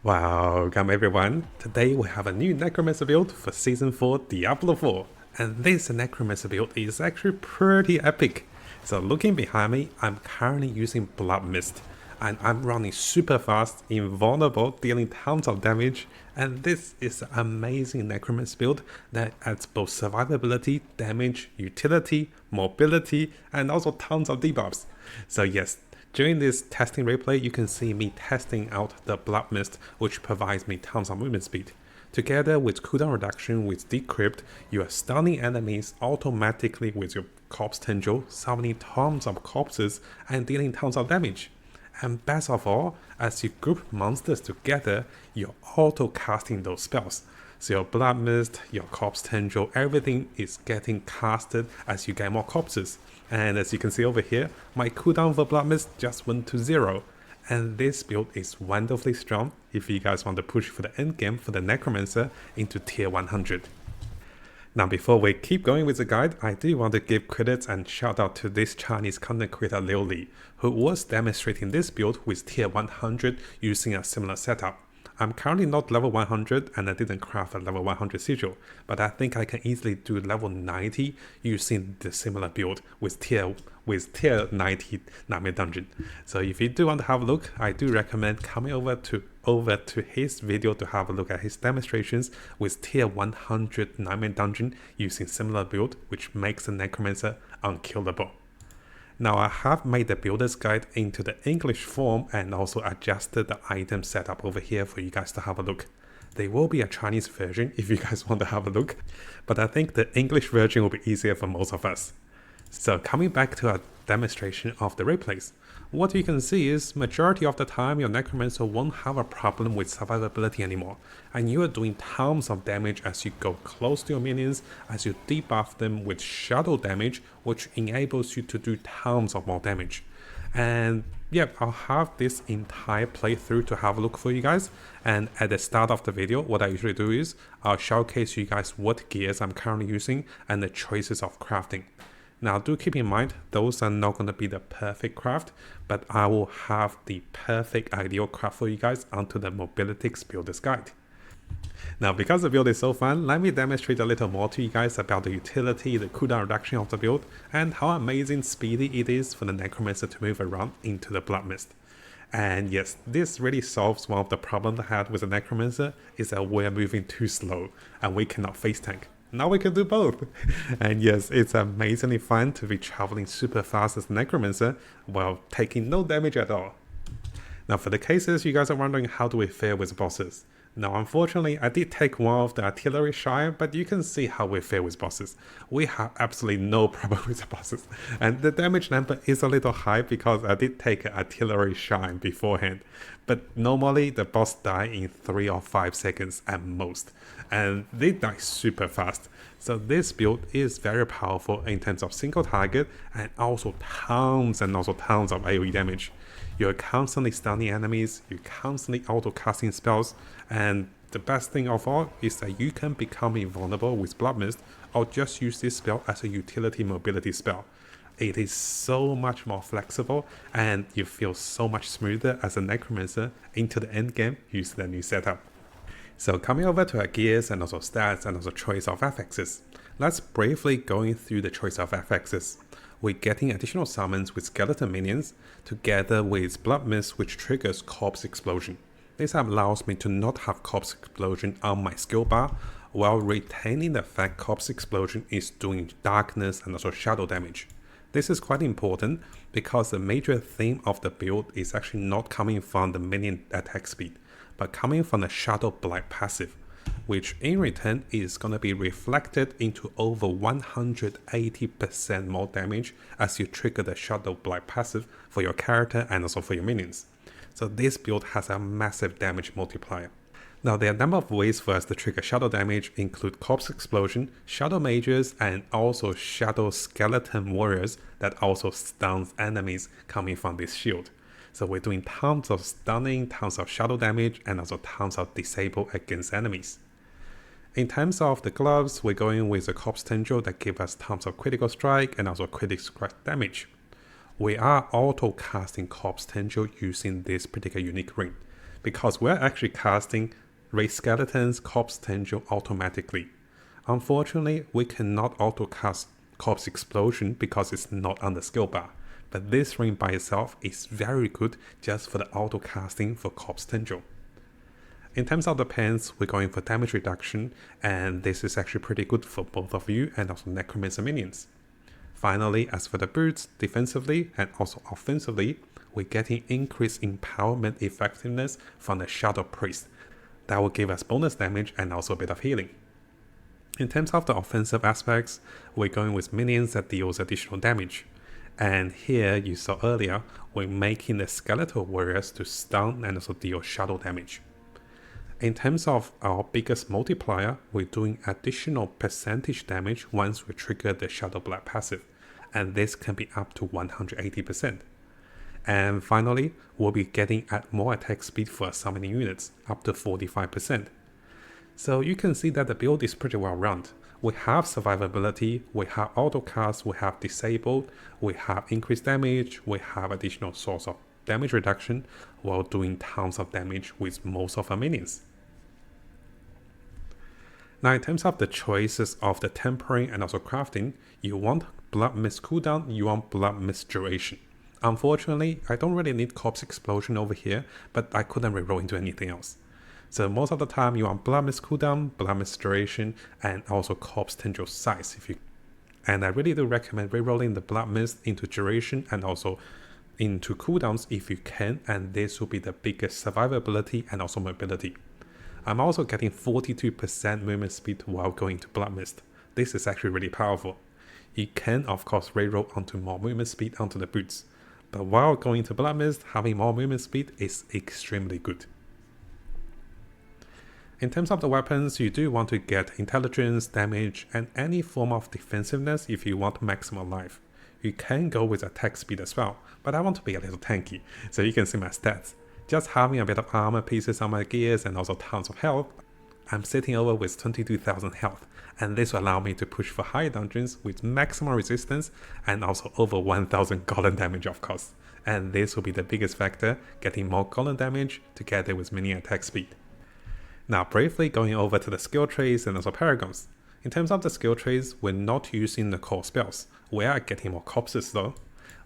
Welcome everyone, today we have a new Necromancer build for Season 4 Diablo 4, and this Necromancer build is actually pretty epic. So looking behind me, I'm currently using Blood Mist, and I'm running super fast, invulnerable, dealing tons of damage, and this is an amazing Necromancer build that adds both survivability, damage, utility, mobility, and also tons of debuffs. So yes, during this testing replay, you can see me testing out the Blood Mist, which provides me tons of movement speed. Together with cooldown reduction with Decrypt, you are stunning enemies automatically with your Corpse Tendril, summoning tons of corpses and dealing tons of damage. And best of all, as you group monsters together, you're auto-casting those spells. So your Blood Mist, your Corpse Tendril, everything is getting casted as you get more corpses. And as you can see over here, my cooldown for Blood Mist just went to 0. And this build is wonderfully strong if you guys want to push for the endgame for the Necromancer into tier 100. Now before we keep going with the guide, I do want to give credits and shout out to this Chinese content creator Liu Li, who was demonstrating this build with tier 100 using a similar setup. I'm currently not level 100 and I didn't craft a level 100 sigil, but I think I can easily do level 90 using the similar build with tier 90 Nightmare Dungeon. So if you do want to have a look, I do recommend coming over to his video to have a look at his demonstrations with tier 100 Nightmare Dungeon using similar build, which makes the Necromancer unkillable. Now I have made the builder's guide into the English form and also adjusted the item setup over here for you guys to have a look. There will be a Chinese version if you guys want to have a look, but I think the English version will be easier for most of us. So coming back to our demonstration of the replays, what you can see is majority of the time your Necromancer won't have a problem with survivability anymore, and you are doing tons of damage as you go close to your minions, as you debuff them with shadow damage, which enables you to do tons of more damage. And yeah, I'll have this entire playthrough to have a look for you guys, and at the start of the video what I usually do is I'll showcase you guys what gears I'm currently using and the choices of crafting. Now do keep in mind, those are not going to be the perfect craft, but I will have the perfect ideal craft for you guys onto the Mobilityx Builder's Guide. Now because the build is so fun, let me demonstrate a little more to you guys about the utility, the cooldown reduction of the build, and how amazing speedy it is for the Necromancer to move around into the Blood Mist. And yes, this really solves one of the problems I had with the Necromancer, is that we're moving too slow and we cannot face tank. Now we can do both. And yes, it's amazingly fun to be traveling super fast as Necromancer while taking no damage at all. Now for the cases you guys are wondering how do we fare with bosses. Now unfortunately I did take one of the artillery shine, but you can see how we fare with bosses. We have absolutely no problem with the bosses. And the damage number is a little high because I did take an artillery shine beforehand. But normally the boss die in 3 or 5 seconds at most. And they die super fast. So this build is very powerful in terms of single target and also tons of AoE damage. You're constantly stunning enemies, you're constantly auto-casting spells, and the best thing of all is that you can become invulnerable with Blood Mist or just use this spell as a utility mobility spell. It is so much more flexible and you feel so much smoother as a Necromancer into the endgame using the new setup. So coming over to our gears and also stats and also choice of FXs. Let's briefly going through the choice of FXs. We're getting additional summons with skeleton minions together with Blood Mist, which triggers Corpse Explosion. This allows me to not have Corpse Explosion on my skill bar while retaining the fact Corpse Explosion is doing darkness and also shadow damage. This is quite important because the major theme of the build is actually not coming from the minion attack speed, but coming from the Shadow Blight passive, which in return is going to be reflected into over 180% more damage as you trigger the Shadow Blight passive for your character and also for your minions. So this build has a massive damage multiplier. Now there are a number of ways for us to trigger shadow damage include Corpse Explosion, Shadow Mages, and also Shadow Skeleton Warriors that also stuns enemies coming from this shield. So we're doing tons of stunning, tons of shadow damage, and also tons of disable against enemies. In terms of the gloves, we're going with the Corpse Tendril that give us tons of critical strike and also critical strike damage. We are auto casting Corpse Tendril using this particular unique ring. because we're actually casting Race Skeletons, Corpse Tendril automatically. Unfortunately, we cannot auto-cast Corpse Explosion because it's not on the skill bar, but this ring by itself is very good just for the auto-casting for Corpse Tendril. In terms of the pens, we're going for damage reduction, and this is actually pretty good for both of you and also Necromancer minions. Finally, as for the boots, defensively and also offensively, we're getting increased empowerment effectiveness from the Shadow Priest. That will give us bonus damage and also a bit of healing. In terms of the offensive aspects, we're going with minions that deals additional damage. And here you saw earlier, we're making the skeletal warriors to stun and also deal shadow damage. In terms of our biggest multiplier, we're doing additional percentage damage once we trigger the Shadow Blade passive, and this can be up to 180%. And finally, we'll be getting more attack speed for summoning units, up to 45%. So you can see that the build is pretty well run. We have survivability, we have autocast, we have disabled, we have increased damage, we have additional source of damage reduction while doing tons of damage with most of our minions. Now in terms of the choices of the tempering and also crafting, you want Blood Mist cooldown, you want Blood Mist duration. Unfortunately, I don't really need Corpse Explosion over here, but I couldn't reroll into anything else. So most of the time you want Blood Mist cooldown, Blood Mist duration, and also Corpse Tendril size. And I really do recommend rerolling the Blood Mist into duration and also into cooldowns if you can, and this will be the biggest survivability and also mobility. I'm also getting 42% movement speed while going to Blood Mist. This is actually really powerful. You can of course reroll onto more movement speed onto the boots, but while going to Blood Mist, having more movement speed is extremely good. In terms of the weapons, you do want to get intelligence, damage, and any form of defensiveness if you want maximum life. You can go with attack speed as well, but I want to be a little tanky, so you can see my stats. Just having a bit of armor pieces on my gears and also tons of health, I'm sitting over with 22,000 health, and this will allow me to push for higher dungeons with maximum resistance and also over 1000 golem damage of course. And this will be the biggest factor, getting more golem damage together with minion attack speed. Now briefly going over to the skill trees and also paragons. In terms of the skill trees, we're not using the core spells, we are getting more corpses though.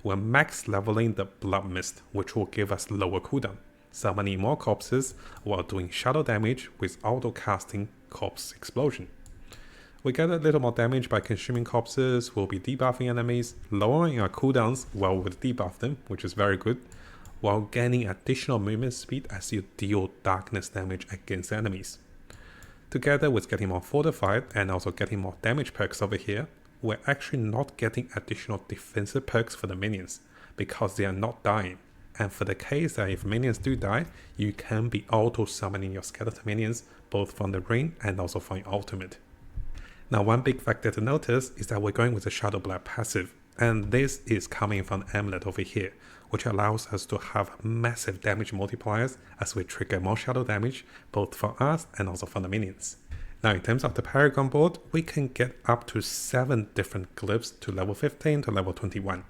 We're max leveling the Blood Mist, which will give us lower cooldown, summoning more corpses while doing shadow damage with auto casting Corpse Explosion. We get a little more damage by consuming corpses, we'll be debuffing enemies, lowering our cooldowns while we debuff them, which is very good, while gaining additional movement speed as you deal darkness damage against enemies. Together with getting more fortified and also getting more damage perks over here, we're actually not getting additional defensive perks for the minions, because they are not dying. And for the case that if minions do die, you can be auto-summoning your skeleton minions, both from the ring and also from your ultimate. Now one big factor to notice is that we're going with the Shadow Blade passive, and this is coming from the amulet over here, which allows us to have massive damage multipliers as we trigger more shadow damage, both for us and also for the minions. Now in terms of the Paragon board, we can get up to 7 different glyphs to level 15 to level 21.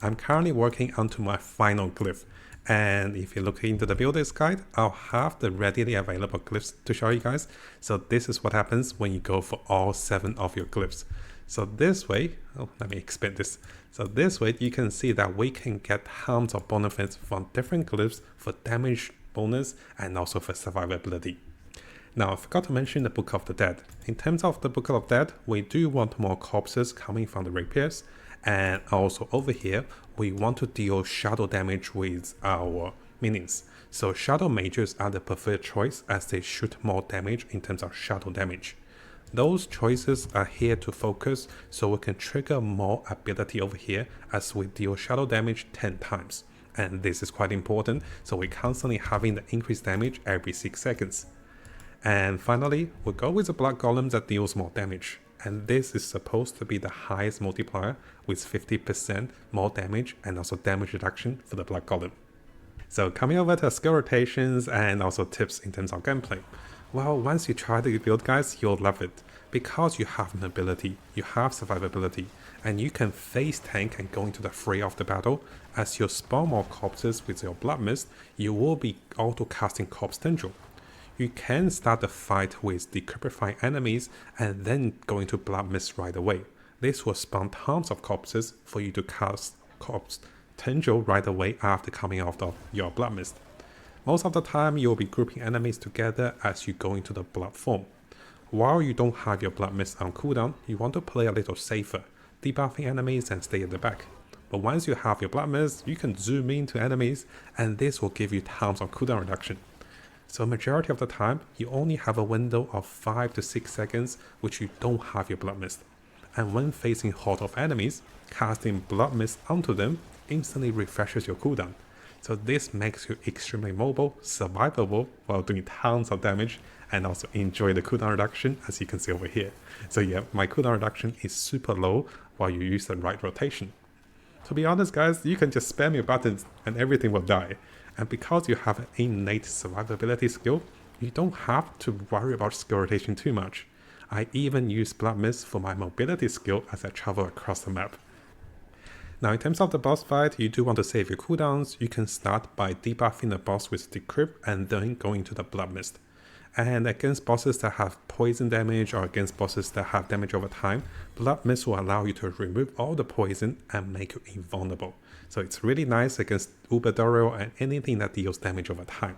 I'm currently working onto my final glyph, and if you look into the builder's guide, I'll have the readily available glyphs to show you guys. So this is what happens when you go for all 7 of your glyphs. So this way, let me expand this. So this way you can see that we can get tons of benefits from different glyphs for damage bonus and also for survivability. Now I forgot to mention the Book of the Dead. In terms of the Book of the Dead, we do want more corpses coming from the rapiers, and also over here we want to deal shadow damage with our minions. So shadow mages are the preferred choice as they shoot more damage in terms of shadow damage. Those choices are here to focus so we can trigger more ability over here as we deal shadow damage 10 times. And this is quite important, so we're constantly having the increased damage every 6 seconds. And finally, we'll go with the Blood Golem that deals more damage. And this is supposed to be the highest multiplier with 50% more damage and also damage reduction for the Blood Golem. So coming over to skill rotations and also tips in terms of gameplay. Well, once you try the build guys, you'll love it, because you have mobility, you have survivability, and you can face tank and go into the fray of the battle. As you spawn more corpses with your blood mist, you will be auto casting corpse tendril. You can start the fight with decryptifying enemies and then go into blood mist right away. This will spawn tons of corpses for you to cast corpse tendril right away after coming out of your blood mist. Most of the time you will be grouping enemies together as you go into the blood form. While you don't have your blood mist on cooldown, you want to play a little safer, debuffing enemies and stay at the back. But once you have your blood mist, you can zoom into enemies and this will give you tons of cooldown reduction. So majority of the time, you only have a window of 5 to 6 seconds which you don't have your blood mist. And when facing horde of enemies, casting blood mist onto them instantly refreshes your cooldown. So this makes you extremely mobile, survivable while doing tons of damage, and also enjoy the cooldown reduction as you can see over here. So yeah, my cooldown reduction is super low while you use the right rotation. To be honest guys, you can just spam your buttons and everything will die. And because you have an innate survivability skill, you don't have to worry about skill rotation too much. I even use blood mist for my mobility skill as I travel across the map. Now in terms of the boss fight, you do want to save your cooldowns. You can start by debuffing the boss with decrypt and then going to the blood mist. And against bosses that have poison damage or against bosses that have damage over time, blood mist will allow you to remove all the poison and make you invulnerable. So it's really nice against Uber Dorial and anything that deals damage over time.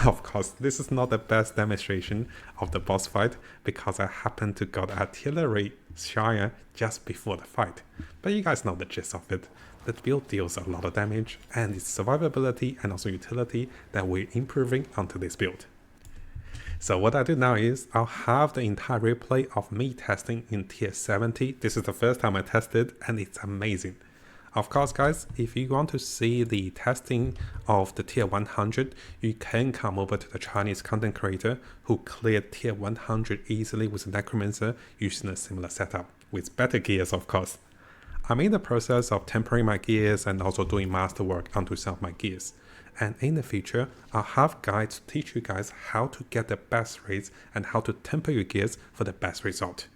Of course, this is not the best demonstration of the boss fight because I happened to got artillery Shire just before the fight. But you guys know the gist of it. The build deals a lot of damage and its survivability and also utility that we're improving onto this build. So what I do now is I'll have the entire replay of me testing in tier 70. This is the first time I tested and it's amazing. Of course guys, if you want to see the testing of the tier 100, you can come over to the Chinese content creator who cleared tier 100 easily with Necromancer using a similar setup, with better gears of course. I'm in the process of tempering my gears and also doing masterwork onto some of my gears. And in the future, I'll have guides to teach you guys how to get the best rates and how to temper your gears for the best result.